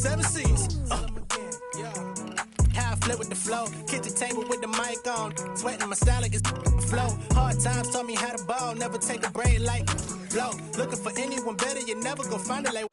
seven seas. How I flip with the flow, kitchen table with the mic on, sweating my style like it's flow. Hard times taught me how to ball, never take a break like blow. Looking for anyone better, you never go find it like.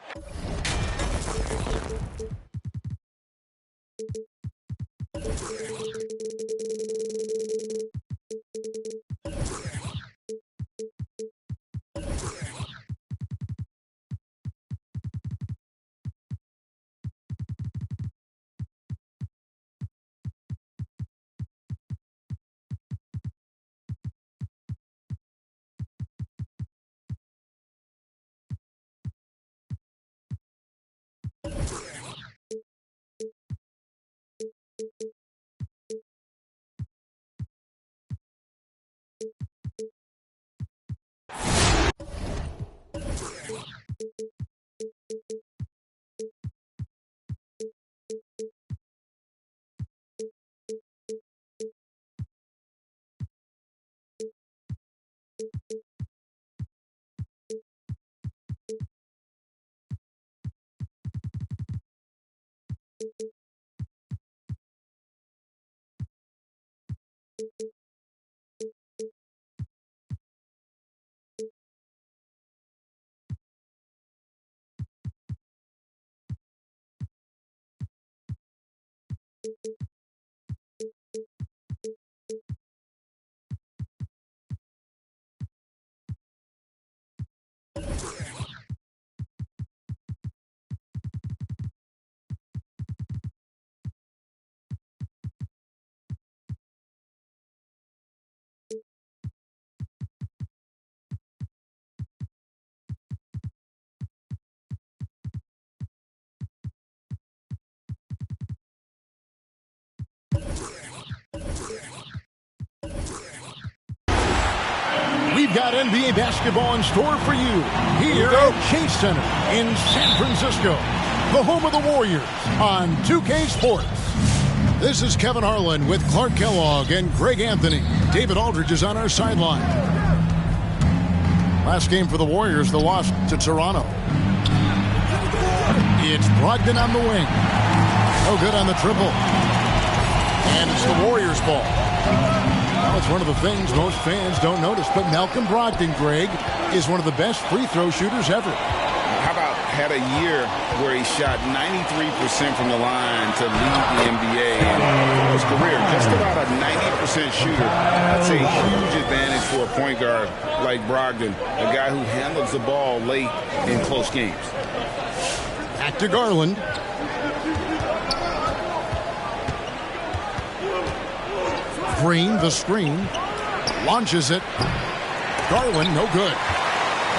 We've got NBA basketball in store for you here at Chase Center in San Francisco, the home of the Warriors on 2K Sports. This is Kevin Harlan with Clark Kellogg and Greg Anthony. David Aldridge is on our sideline. Last game for the Warriors, the loss to Toronto. It's Brogdon on the wing. No good on the triple. And it's the Warriors' ball. Well, it's one of the things most fans don't notice, but Malcolm Brogdon, Greg, is one of the best free throw shooters ever. How about had a year where he shot 93% from the line to lead the NBA in his career? Just about a 90% shooter. That's a huge advantage for a point guard like Brogdon, a guy who handles the ball late in close games. Back to Garland. Green, the screen, launches it. Garland, no good.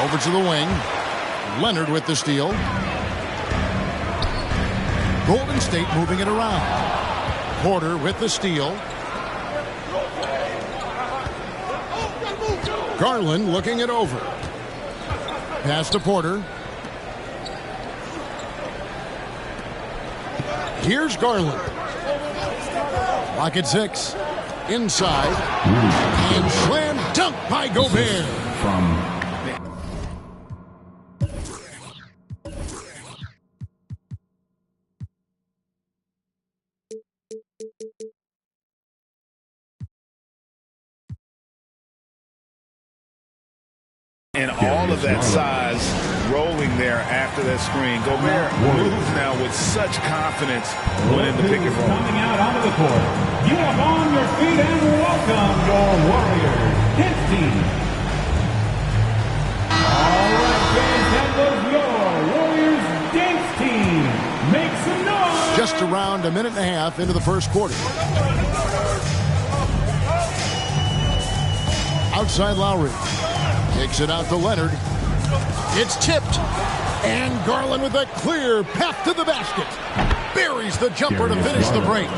Over to the wing. Leonard with the steal. Golden State moving it around. Porter with the steal. Garland looking it over. Pass to Porter. Here's Garland. Lock at 6. Inside. And slam dunk by Gobert. And all of that size rolling there after that screen. Gobert moves now with such confidence when in the pick and roll. Coming out onto the court. You are on your feet and welcome your Warriors dance team. All right, fans, that was your Warriors dance team. Make some noise. Just around a minute and a half into the first quarter. Outside Lowry. Takes it out to Leonard. It's tipped. And Garland with a clear path to the basket. Buries the jumper to finish the break.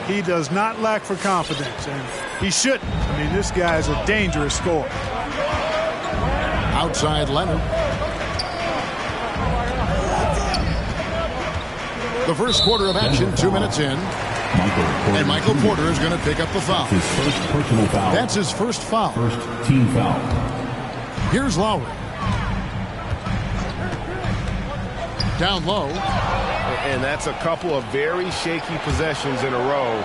He does not lack for confidence, and he shouldn't. I mean, this guy is a dangerous scorer. Outside Leonard. The first quarter of action, 2 minutes in. And Michael Porter is going to pick up the foul. His first personal foul. That's his first foul. First team foul. Here's Lowry. Down low. And that's a couple of very shaky possessions in a row.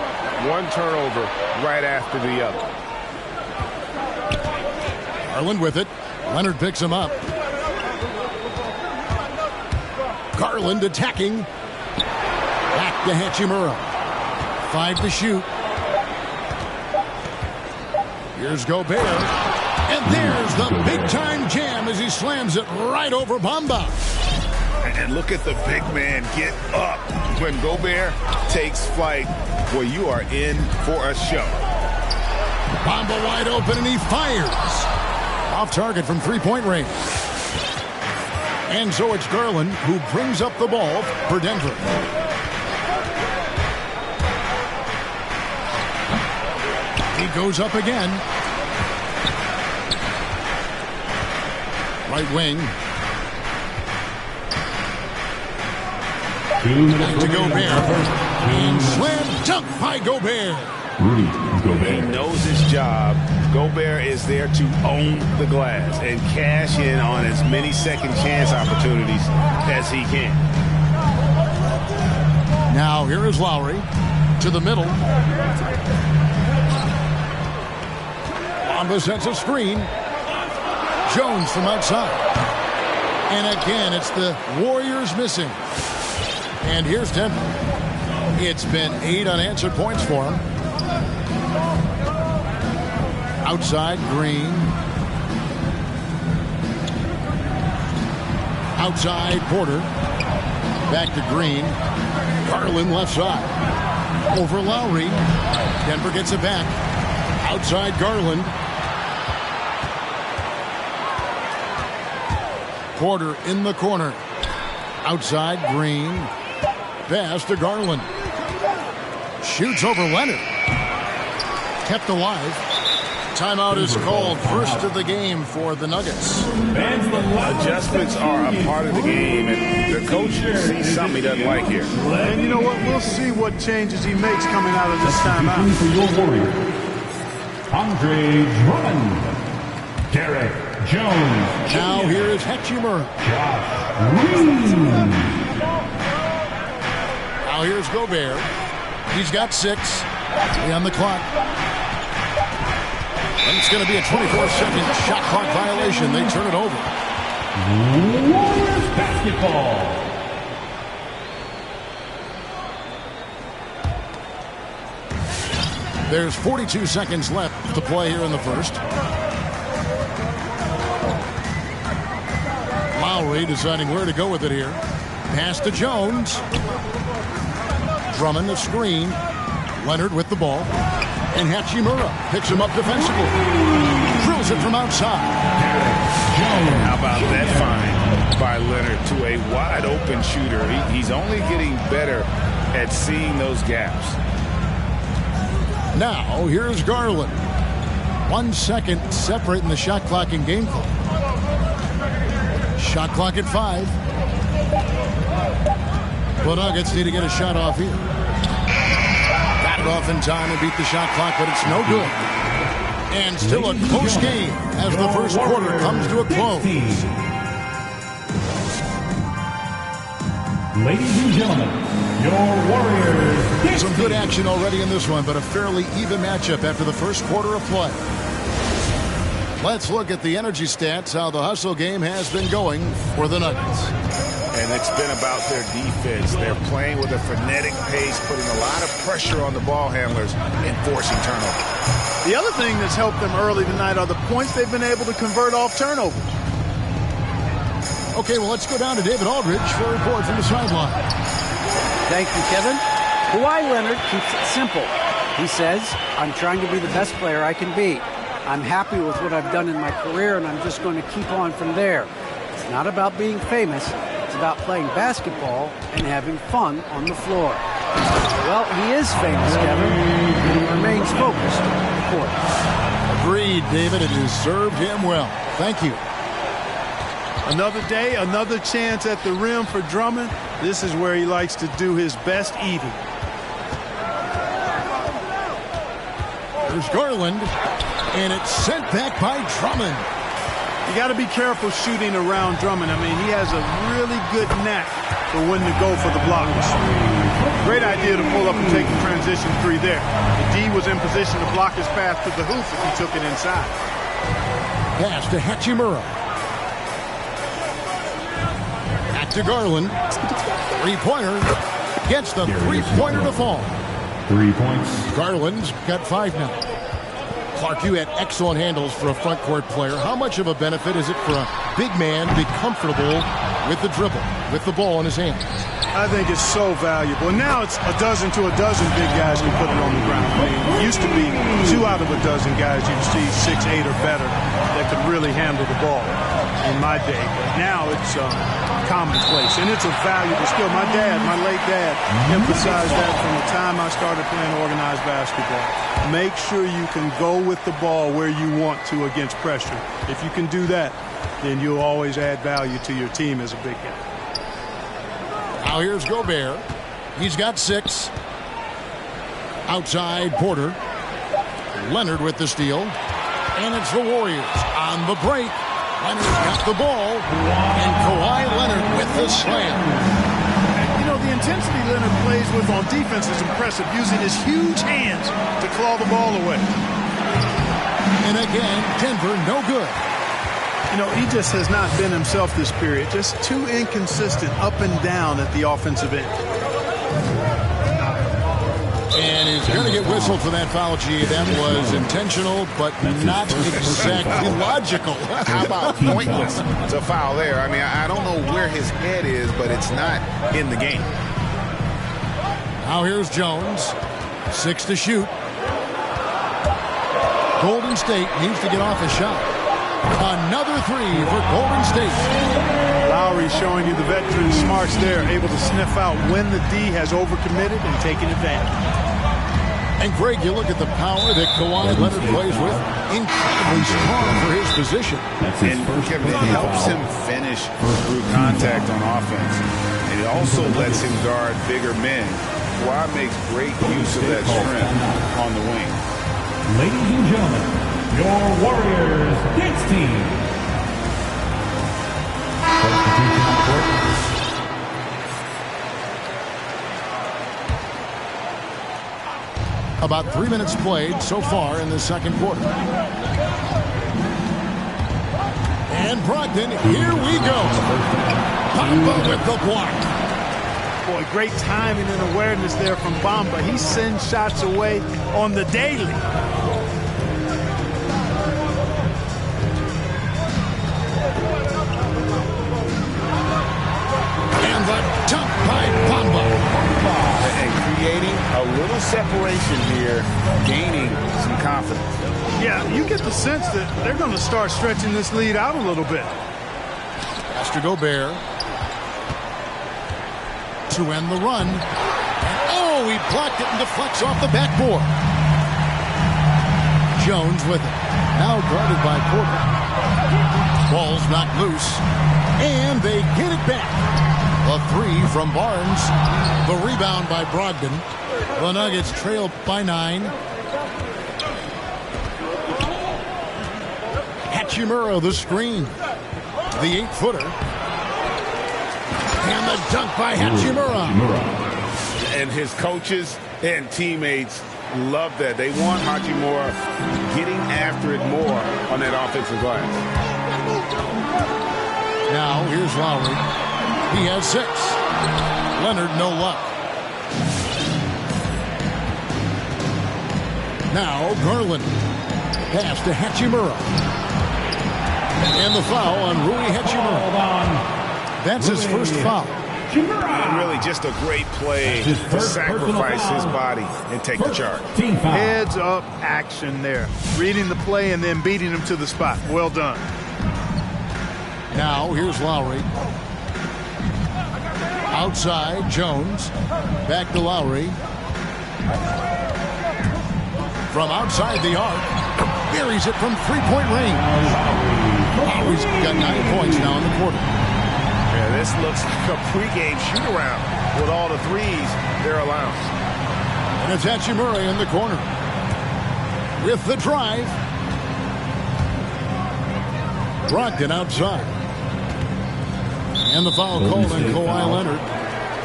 One turnover right after the other. Garland with it. Leonard picks him up. Garland attacking. Back to Hachimura. 5 to shoot. Here's Gobert. And there's the big-time jam as he slams it right over Bamba. And look at the big man get up. When Gobert takes flight, well, you are in for a show. Bamba wide open, and he fires. Off target from three-point range. And so it's Garland who brings up the ball for Denver. He goes up again. Right wing. Back to Gobert. And slam dunk by Gobert. Rudy Gobert. He knows his job. Gobert is there to own the glass and cash in on as many second chance opportunities as he can. Now here is Lowry to the middle. Bamba sets a screen. Jones from outside. And again, it's the Warriors missing. And here's Denver. It's been 8 unanswered points for him. Outside, Green. Outside, Porter. Back to Green. Garland left side. Over Lowry. Denver gets it back. Outside, Garland. Porter in the corner. Outside, Green. Pass to Garland. Shoots over Leonard. Kept alive. Timeout is called. First of the game for the Nuggets. Adjustments are a part of the game, and the coach sees something he doesn't like here. And you know what? We'll see what changes he makes coming out of this timeout. For your Warriors, Andre Drummond, Derek Jones. Now here is Hachimura. Josh Green. Now here's Gobert. He's got 6. 3 on the clock. And it's going to be a 24-second shot clock violation. They turn it over. Warriors basketball. There's 42 seconds left to play here in the first. Lowry deciding where to go with it here. Pass to Jones. Drummond the screen. Leonard with the ball. And Hachimura picks him up defensively. Drills it from outside. How about that find by Leonard to a wide open shooter? He's only getting better at seeing those gaps. Now here's Garland. 1 second separating the shot clock and game clock. Shot clock at 5. The Nuggets need to get a shot off here. Got it off in time and beat the shot clock, but it's no good. And still a close game as the first quarter comes to a close. Ladies and gentlemen, your Warriors. Some good action already in this one, but a fairly even matchup after the first quarter of play. Let's look at the energy stats, how the hustle game has been going for the Nuggets. And it's been about their defense. They're playing with a frenetic pace, putting a lot of pressure on the ball handlers and forcing turnovers. The other thing that's helped them early tonight are the points they've been able to convert off turnovers. Okay, well, let's go down to David Aldridge for a report from the sideline. Thank you, Kevin. Kawhi Leonard keeps it simple. He says, I'm trying to be the best player I can be. I'm happy with what I've done in my career, and I'm just going to keep on from there. It's not about being famous. It's about playing basketball and having fun on the floor. Well, he is famous, Kevin, and he remains focused on the court. Agreed, David. It has served him well. Thank you. Another day, another chance at the rim for Drummond. This is where he likes to do his best eating. There's Garland, and it's sent back by Drummond. You got to be careful shooting around Drummond. I mean, he has a really good knack for when to go for the blocks. Great idea to pull up and take the transition three there. The D was in position to block his path to the hoop if he took it inside. Pass to Hachimura. Back to Garland. Three-pointer. Gets the three-pointer to fall. 3 points. Garland's got 5 now. Clark, you had excellent handles for a front court player. How much of a benefit is it for a big man to be comfortable with the dribble, with the ball in his hand? I think it's so valuable. And now it's a dozen to a dozen big guys can put it on the ground. I mean, it used to be 2 out of a dozen guys you'd see 6, 8 or better that could really handle the ball in my day. But now it's commonplace, and it's a valuable skill. My late dad, emphasized that from the time I started playing organized basketball. Make sure you can go with the ball where you want to against pressure. If you can do that, then you'll always add value to your team as a big guy. Now here's Gobert. He's got 6. Outside Porter. Leonard with the steal. And it's the Warriors on the break. Leonard's got the ball. And Kawhi Leonard with the slam. You know, the intensity Leonard plays with on defense is impressive, using his huge hands to claw the ball away. And again, Denver no good. You know, he just has not been himself this period. Just too inconsistent up and down at the offensive end. And he's going to get whistled for that foul, G. That was intentional, but not exactly logical. How about pointless? It's a foul there. I mean, I don't know where his head is, but it's not in the game. Now here's Jones. 6 to shoot. Golden State needs to get off a shot. Another 3 for Golden State. Lowry showing you the veteran smarts there, able to sniff out when the D has overcommitted and taken advantage. And Greg, you look at the power that Kawhi Leonard plays with. Incredibly strong for his position. And Kevin, it helps him finish through contact on offense. And it also lets him guard bigger men. Kawhi makes great use of that strength on the wing. Ladies and gentlemen, your Warriors dance team. About 3 minutes played so far in the second quarter. And Brogdon, here we go. Bamba with the block. Boy, great timing and awareness there from Bamba. He sends shots away on the daily. And the dunk by Bamba. And creating a little separation here, gaining some confidence. Yeah, you get the sense that they're going to start stretching this lead out a little bit. Pass to Gobert. To end the run. And he blocked it and deflects off the backboard. Jones with it. Now guarded by Porter. Ball's knocked loose. And they get it back. A 3 from Barnes. The rebound by Brogdon. The Nuggets trail by 9. Hachimura the screen. The 8-footer. And the dunk by Hachimura. And his coaches and teammates love that. They want Hachimura getting after it more on that offensive glass. Now here's Lowry. He has 6. Leonard no luck. Now Garland. Pass to Hachimura. And the foul on Rui Hachimura. That's his first foul. And really just a great play to sacrifice his body and take the charge. Heads up action there. Reading the play and then beating him to the spot. Well done. Now here's Lowry. Outside, Jones. Back to Lowry. From outside the arc. Buries it from three-point range. Lowry's got 9 points now in the quarter. Yeah, this looks like a pregame shoot-around with all the threes they're allowing. And it's Hachimura in the corner. With the drive. Brogdon outside. And the foul called on Kawhi Leonard.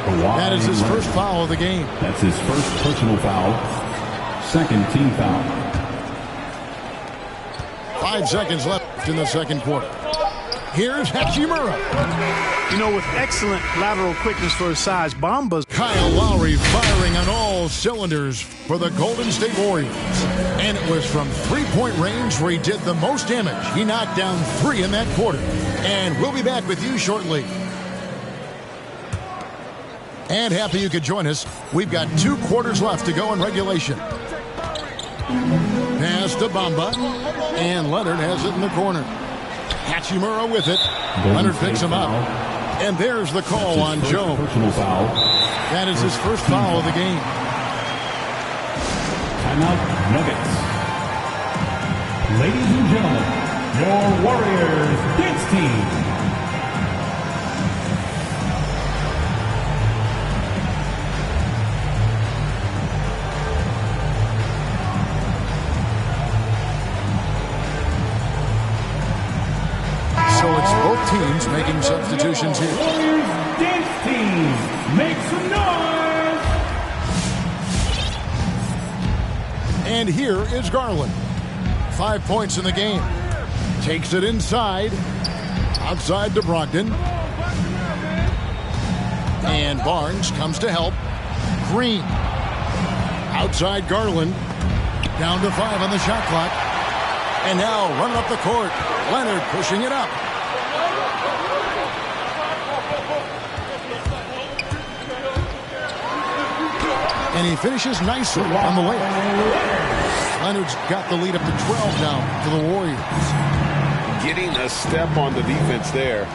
That is his first foul of the game. That's his first personal foul. Second team foul. 5 seconds left in the second quarter. Here's Hachimura. You know, with excellent lateral quickness for his size, Bamba's... Kyle Lowry firing on all cylinders for the Golden State Warriors. And it was from three-point range where he did the most damage. He knocked down 3 in that quarter. And we'll be back with you shortly. And happy you could join us. We've got 2 quarters left to go in regulation. Pass to Bamba. And Leonard has it in the corner. Hachimura with it. Leonard picks him up. And there's the call on Joe. That is his first foul of the game. Timeout, Nuggets. Ladies and gentlemen, your Warriors dance team. So it's both teams making substitutions here. Warriors dance team, make some noise! And here is Garland. 5 points in the game. Takes it inside. Outside to Brogdon. And Barnes comes to help. Green. Outside Garland. Down to 5 on the shot clock. And now running up the court. Leonard pushing it up. And he finishes nicely on the layup. Leonard's got the lead up to 12 now for the Warriors. Getting a step on the defense there.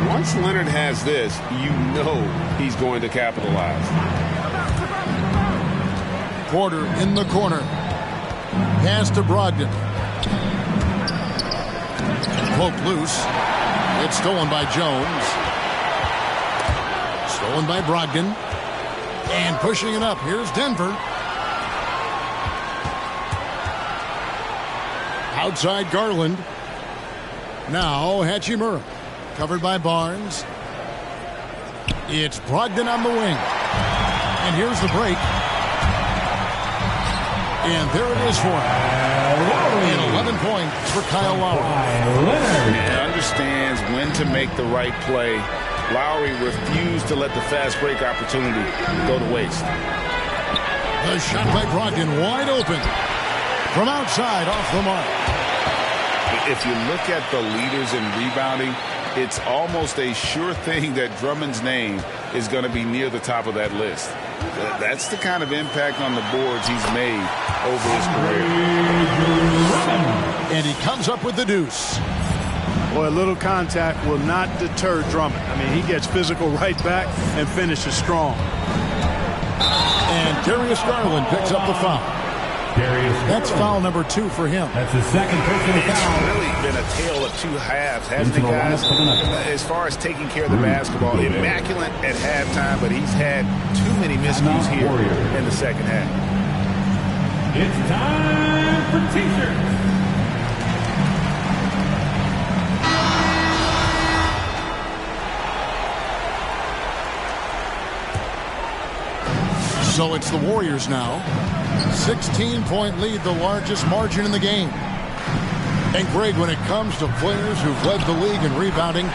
Once Leonard has this, you know he's going to capitalize. Porter in the corner. Pass to Brogdon. Poked loose. It's stolen by Jones. Stolen by Brogdon. And pushing it up. Here's Denver. Outside Garland. Now Hachimura. Covered by Barnes. It's Brogdon on the wing. And here's the break. And there it is for him. And 11 points for Kyle Lowry. He understands when to make the right play. Lowry refused to let the fast break opportunity go to waste. The shot by Brogdon wide open. From outside off the mark. If you look at the leaders in rebounding, it's almost a sure thing that Drummond's name is going to be near the top of that list. That's the kind of impact on the boards he's made over his career. And he comes up with the deuce. Boy, a little contact will not deter Drummond. I mean, he gets physical right back and finishes strong. And Darius Garland picks up the foul. That's foul number 2 for him. That's his second personal It's foul. really been a tale of 2 halves, hasn't it, guys? As far as taking care of the basketball, immaculate at halftime, but he's had too many miscues here in the second half. It's time for T-shirts. So it's the Warriors now. 16-point lead, the largest margin in the game. And Greg, when it comes to players who've led the league in rebounding,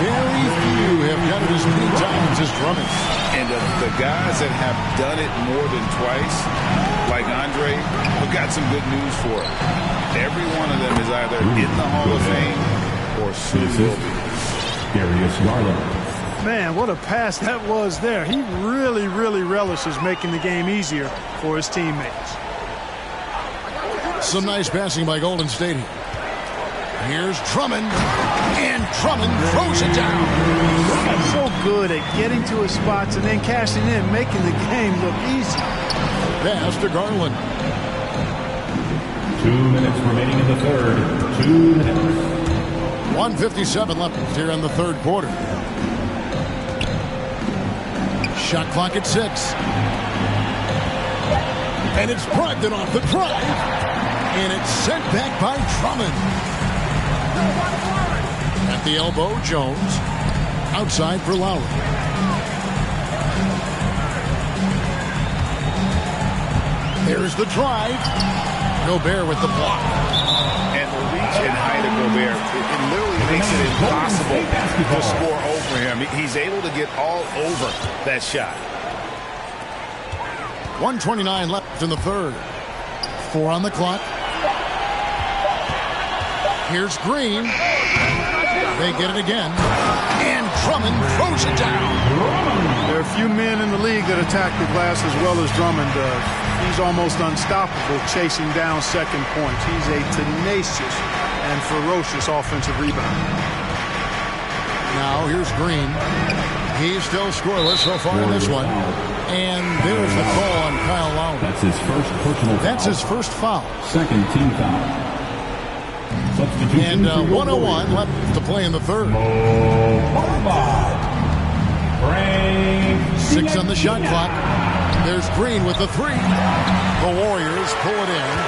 very few have done it as many times as Drummond. And the guys that have done it more than twice, like Andre, have got some good news for him. Every one of them is either in the Hall of Fame or soon will be. Darius Garland. Man, what a pass that was there. He really, really relishes making the game easier for his teammates. Some nice passing by Golden State. Here's Drummond. And Drummond throws it down. So good at getting to his spots and then cashing in, making the game look easy. Pass to Garland. 2 minutes remaining in the third. 2 minutes. 1:57 left here in the third quarter. Shot clock at 6. And it's Brogdon off the drive. And it's sent back by Drummond. At the elbow, Jones. Outside for Lowry. Here's the drive. Gobert with the block. And the reach and height of Gobert, it literally makes it impossible to score over him. He's able to get all over that shot. 1:29 left in the third. 4 on the clock. Here's Green. They get it again. And Drummond throws it down. There are a few men in the league that attack the glass as well as Drummond does. He's almost unstoppable chasing down second points. He's a tenacious and ferocious offensive rebounder. Now here's Green. He's still scoreless so far in this one. And there's the call on Kyle Lowry. That's his first personal foul. That's his first foul. Second team foul. And 1:01 left to play in the third. 6 on the shot clock. There's Green with the 3. The Warriors pull it in.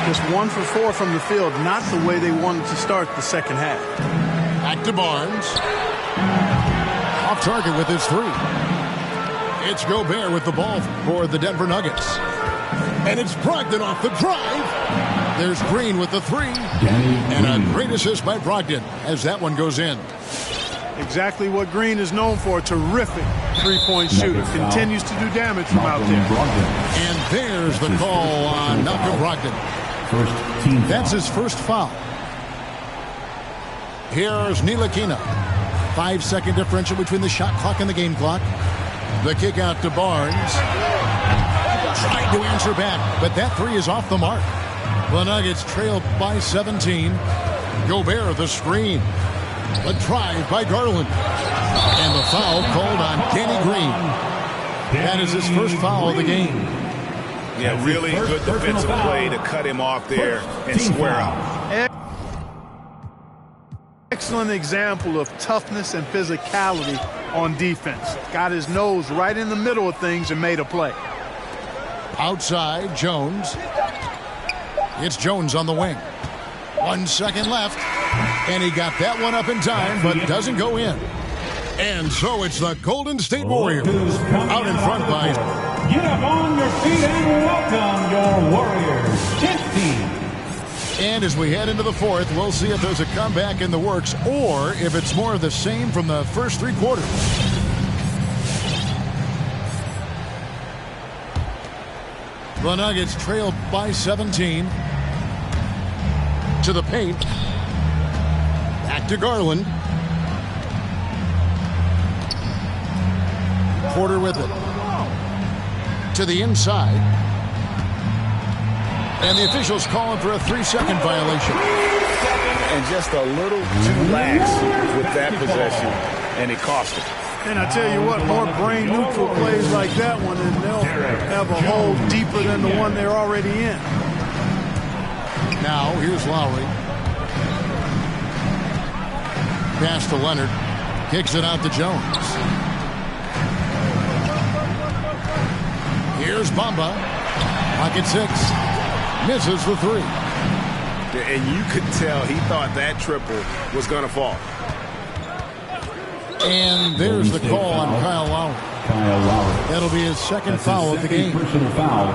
Just 1 for 4 from the field, not the way they wanted to start the second half. Back to Barnes. Off target with his 3. It's Gobert with the ball for the Denver Nuggets. And it's Brogdon off the drive. There's Green with the 3. And a great assist by Brogdon as that one goes in. Exactly what Green is known for. Terrific three-point shooter. Continues to do damage from out there. And there's the call on Malcolm Brogdon. That's his first foul. Here's Ntilikina. 5-second differential between the shot clock and the game clock. The kick out to Barnes. Tried to answer back, but that 3 is off the mark. The Nuggets trailed by 17. Gobert the screen. A drive by Garland. And the foul called on Danny Green. That is his first foul of the game. Yeah, really good defensive play to cut him off there and square out. Excellent example of toughness and physicality on defense. Got his nose right in the middle of things and made a play. Outside, Jones. It's Jones on the wing. 1 second left. And he got that one up in time, but doesn't go in. And so it's the Golden State Warriors out in front by... Get up on your feet and welcome your Warriors 15. And as we head into the fourth, we'll see if there's a comeback in the works or if it's more of the same from the first 3 quarters. The Nuggets trailed by 17. To the paint. Back to Garland. Porter with it. To the inside. And the officials calling for a 3-second violation. And just a little too lax with that possession, and it cost him. And I tell you what, more brain-neutral plays like that one, and they'll have a hole deeper than the one they're already in. Now, here's Lowry. Pass to Leonard. Kicks it out to Jones. Here's Bamba. Pocket 6. Misses the 3. And you could tell he thought that triple was going to fall. And there's the call on Kyle Lowry. That'll be his second foul of the game. Personal foul.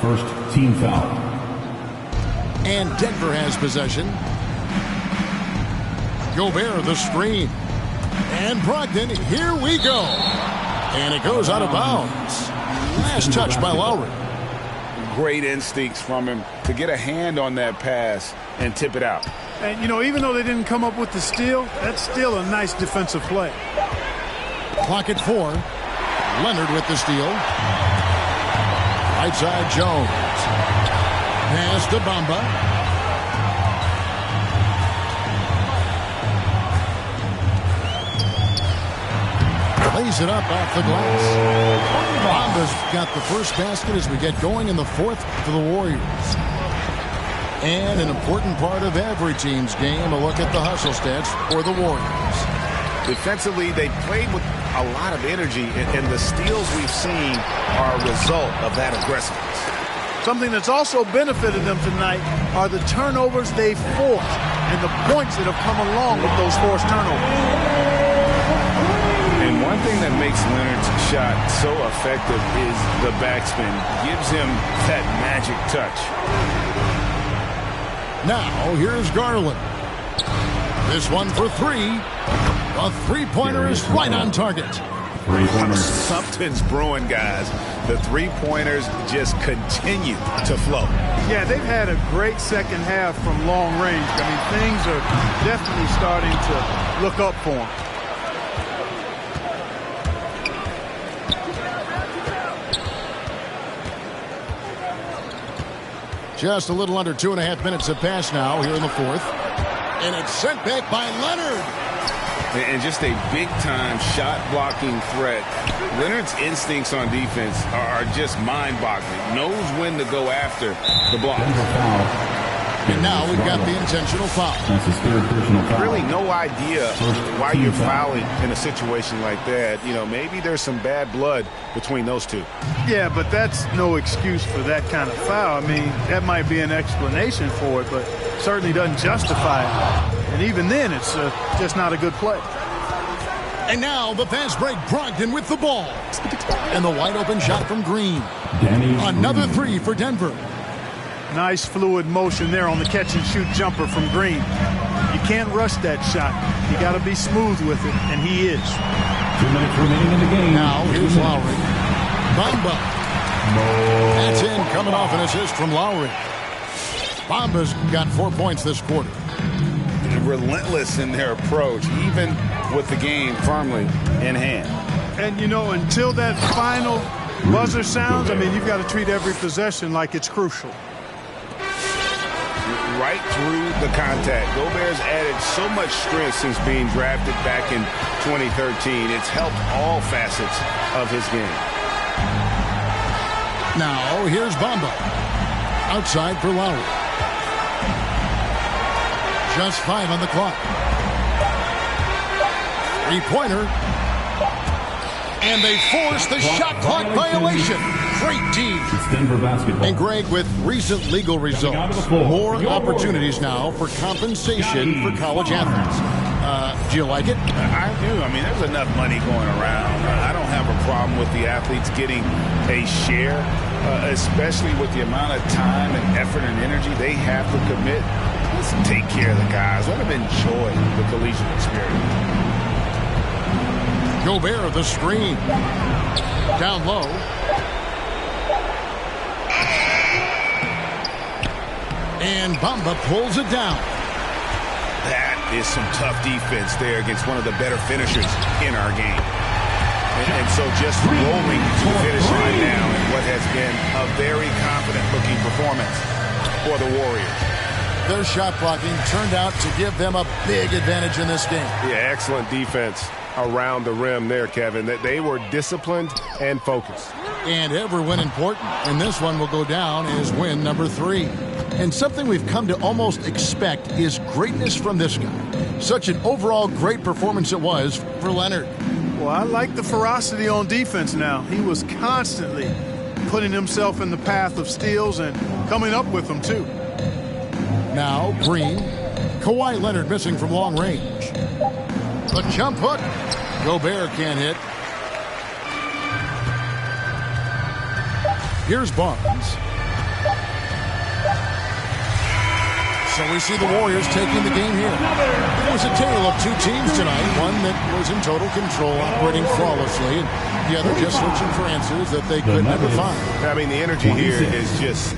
First team foul. And Denver has possession. Gobert the screen. And Brogdon, here we go. And it goes out of bounds. Last touch by Lowry. Great instincts from him to get a hand on that pass and tip it out. And, you know, even though they didn't come up with the steal, that's still a nice defensive play. Clock at 4. Leonard with the steal. Right side, Jones. Pass to Bamba. Lays it up off the glass. Bamba's got the first basket as we get going in the fourth for the Warriors. And an important part of every team's game, a look at the hustle stats for the Warriors. Defensively, they played with a lot of energy, and the steals we've seen are a result of that aggressiveness. Something that's also benefited them tonight are the turnovers they've forced and the points that have come along with those forced turnovers. And one thing that makes Leonard's shot so effective is the backspin. Gives him that magic touch. Now, here's Garland. This one for three. A three-pointer is right on target. Something's brewing, guys. The three-pointers just continue to flow. Yeah, they've had a great second half from long range. I mean, things are definitely starting to look up for them. Just a little under 2.5 minutes have passed now here in the fourth. And it's sent back by Leonard. And just a big-time shot-blocking threat. Leonard's instincts on defense are just mind-boggling. Knows when to go after the block. And now we've got the intentional foul. That's his third personal foul. Really no idea why you're fouling in a situation like that. You know, maybe there's some bad blood between those two. Yeah, but that's no excuse for that kind of foul. I mean, that might be an explanation for it, but certainly doesn't justify it. And even then, it's just not a good play. And now the fast break, Brogdon with the ball. And the wide open shot from Green. Another three for Denver. Nice fluid motion there on the catch-and-shoot jumper from Green. You can't rush that shot. You got to be smooth with it, and he is. 2 minutes remaining in the game. Now here's Lowry. Bamba. That's in, coming off an assist from Lowry. Bamba's got 4 points this quarter. Relentless in their approach, even with the game firmly in hand. And, you know, until that final buzzer sounds, I mean, you've got to treat every possession like it's crucial. Right through the contact. Gobert's added so much strength since being drafted back in 2013. It's helped all facets of his game. Now, here's Bamba. Outside for Lowry. Just 5 on the clock. Three-pointer. And they force the shot clock violation. Great team. Denver basketball. And Greg, with recent legal results, more opportunities now for compensation for college athletes. Do you like it? I do. I mean, there's enough money going around. I don't have a problem with the athletes getting a share, especially with the amount of time and effort and energy they have to commit. Let's take care of the guys. Let them enjoy the collegiate experience. Gobert, the screen. Down low. And Bamba pulls it down. That is some tough defense there against one of the better finishers in our game. And so just rolling to the finish line now in what has been a very confident-looking performance for the Warriors. Their shot blocking turned out to give them a big advantage in this game. Yeah, excellent defense around the rim there, Kevin. They were disciplined and focused. And every win important. And this one will go down as win number 3. And something we've come to almost expect is greatness from this guy. Such an overall great performance it was for Leonard. Well, I like the ferocity on defense now. He was constantly putting himself in the path of steals and coming up with them, too. Now, Green. Kawhi Leonard missing from long range. The jump hook. Gobert can't hit. Here's Barnes. So we see the Warriors taking the game here. It was a tale of two teams tonight. One that was in total control, operating flawlessly, and the other just searching for answers that they could never find. I mean, the energy here is just